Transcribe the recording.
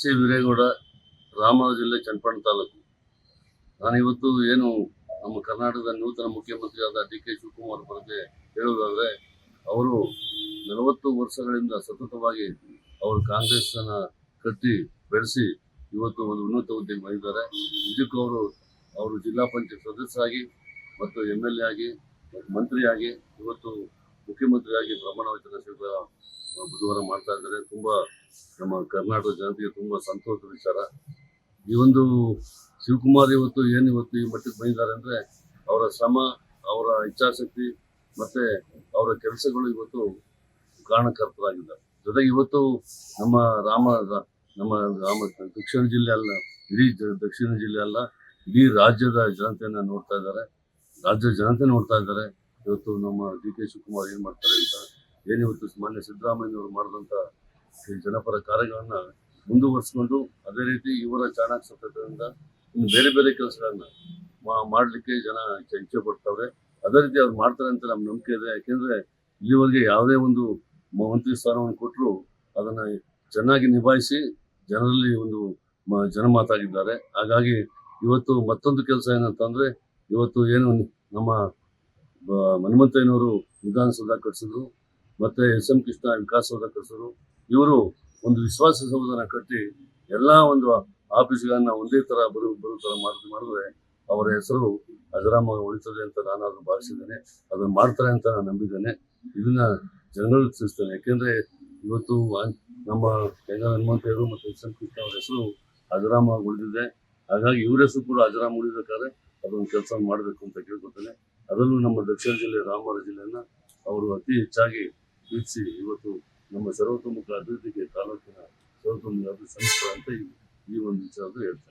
C Veeregowda, Ramanagara ಜಿಲ್ಲೆ, ಚನ್ನಪಟ್ಟಣ ತಾಲೂಕು. ನಾನಿವತ್ತು ಏನು ನಮ್ಮ ಕರ್ನಾಟಕದ ನೂತನ ಮುಖ್ಯಮಂತ್ರಿಯಾದ ಡಿ ಕೆ ಶಿವಕುಮಾರ್ ಬಗ್ಗೆ ಹೇಳುವುದಾದ್ರೆ, ಅವರು 40 ವರ್ಷಗಳಿಂದ ಸತತವಾಗಿ ಅವರು ಕಾಂಗ್ರೆಸ್ನ ಕಟ್ಟಿ ಬೆಳೆಸಿ ಇವತ್ತು ಒಂದು ಉನ್ನತ ಹುದ್ದೆಗೆ ಬಂದಿದ್ದಾರೆ. ನಿಜಕ್ಕೂ ಅವರು ಜಿಲ್ಲಾ ಪಂಚಾಯತ್ ಸದಸ್ಯರಾಗಿ ಮತ್ತು MLA ಆಗಿ ಮತ್ತು ಮಂತ್ರಿಯಾಗಿ ಇವತ್ತು ಮುಖ್ಯಮಂತ್ರಿಯಾಗಿ ಪ್ರಮಾಣ ವಚನ ಸ್ವೀಕಾರ ಬುಧವಾರ ಮಾಡ್ತಾ ಇದ್ದಾರೆ. ತುಂಬಾ ನಮ್ಮ ಕರ್ನಾಟಕ ಜನತೆಗೆ ತುಂಬಾ ಸಂತೋಷದ ವಿಚಾರ. ಈ ಒಂದು ಶಿವಕುಮಾರ್ ಇವತ್ತು ಈ ಮಟ್ಟಕ್ಕೆ ಬಂದಿದ್ದಾರೆ ಅಂದ್ರೆ ಅವರ ಶ್ರಮ, ಅವರ ಇಚ್ಛಾಶಕ್ತಿ ಮತ್ತೆ ಅವರ ಕೆಲಸಗಳು ಇವತ್ತು ಕಾರಣಕರ್ತರಾಗಿದ್ದಾರೆ. ಜೊತೆಗೆ ಇವತ್ತು ನಮ್ಮ ದಕ್ಷಿಣ ಜಿಲ್ಲೆ ಅಲ್ಲ, ಇಡೀ ದಕ್ಷಿಣ ಜಿಲ್ಲೆ ಅಲ್ಲ, ಇಡೀ ರಾಜ್ಯದ ಜನತೆಯನ್ನ ನೋಡ್ತಾ ಇದ್ದಾರೆ. ರಾಜ್ಯದ ಜನತೆ ನೋಡ್ತಾ ಇದ್ದಾರೆ ಇವತ್ತು ನಮ್ಮ ಡಿ ಕೆ ಶಿವಕುಮಾರ್ ಏನ್ ಮಾಡ್ತಾರೆ ಅಂತ. ಏನಿವತ್ತು ಮಾನ್ಯ ಸಿದ್ದರಾಮಯ್ಯನವರು ಮಾಡಿದಂತ ಜನಪರ ಕಾರ್ಯಗಳನ್ನ ಮುಂದುವರಿಸಿಕೊಂಡು ಅದೇ ರೀತಿ ಇವರ ಚಾಣಾಕ್ಷತದಿಂದ ಇನ್ನು ಬೇರೆ ಬೇರೆ ಕೆಲಸಗಳನ್ನ ಮಾಡಲಿಕ್ಕೆ ಜನ ಇಚ್ಛೆ ಪಡ್ತಾವ್ರೆ. ಅದೇ ರೀತಿ ಅವ್ರು ಮಾಡ್ತಾರೆ ಅಂತ ನಮ್ಗೆ ನಂಬಿಕೆ ಇದೆ. ಯಾಕೆಂದ್ರೆ ಇಲ್ಲಿವರೆಗೆ ಯಾವುದೇ ಒಂದು ಮಂತ್ರಿ ಸ್ಥಾನವನ್ನು ಕೊಟ್ಟರು ಅದನ್ನ ಚೆನ್ನಾಗಿ ನಿಭಾಯಿಸಿ ಜನರಲ್ಲಿ ಒಂದು ಜನಮಾತಾಗಿದ್ದಾರೆ. ಹಾಗಾಗಿ ಇವತ್ತು ಮತ್ತೊಂದು ಕೆಲಸ ಏನಂತಂದ್ರೆ, ಇವತ್ತು ಏನು ನಮ್ಮ ಹನುಮಂತಯ್ಯನವರು ವಿಧಾನಸೌಧ ಕಟ್ಟಿಸಿದ್ರು, ಮತ್ತೆ SM ಕೃಷ್ಣ ವಿಕಾಸಸೌಧ ಕಟ್ಟಿಸಿದ್ರು. ಇವರು ಒಂದು ವಿಶ್ವಾಸಸೌಧನ ಕಟ್ಟಿ ಎಲ್ಲಾ ಒಂದು ಆಫೀಸ್ಗಳನ್ನ ಒಂದೇ ತರ ಬರೋ ತರ ಮಾಡಿದ್ರೆ ಅವರ ಹೆಸರು ಅಜರಾಮವಾಗಿ ಉಳಿತದೆ ಅಂತ ನಾನಾದ್ರೂ ಭಾವಿಸಿದ್ದೇನೆ. ಅದನ್ನ ಮಾಡ್ತಾರೆ ಅಂತ ನಾನು ನಂಬಿದ್ದೇನೆ. ಇದನ್ನ ಜನಗಳಿಗೆ ತಿಳಿಸ್ತೇನೆ. ಯಾಕೆಂದ್ರೆ ಇವತ್ತು ನಮ್ಮ ಹನುಮಂತಯ್ಯರು ಮತ್ತು SM ಕೃಷ್ಣ ಅವರ ಹೆಸರು ಅಜರಾಮವಾಗಿ ಉಳಿದಿದೆ. ಹಾಗಾಗಿ ಇವರ ಹೆಸರು ಕೂಡ ಅಜರಾಮ ಉಳಿಬೇಕಾದ್ರೆ ಅದೊಂದು ಕೆಲಸ ಮಾಡಬೇಕು ಅಂತ ಕೇಳ್ಕೊತೇನೆ. ಅದರಲ್ಲೂ ನಮ್ಮ ದಕ್ಷಿಣ ಜಿಲ್ಲೆ, ರಾಮನಗರ ಜಿಲ್ಲೆಯನ್ನ ಅವರು ಅತಿ ಹೆಚ್ಚಾಗಿ ಪ್ರೀತಿಸಿ ಇವತ್ತು ನಮ್ಮ ಸರ್ವತೋಮುಖ ಅಭಿವೃದ್ಧಿಗೆ ತಾಲೂಕಿನ ಸರ್ವತೋಮುಖ ಅಭಿವೃದ್ಧಿ ಸಂಸ್ಥೆ ಅಂತ ಈ ಒಂದು ವಿಚಾರದಲ್ಲಿ ಹೇಳ್ತಾರೆ.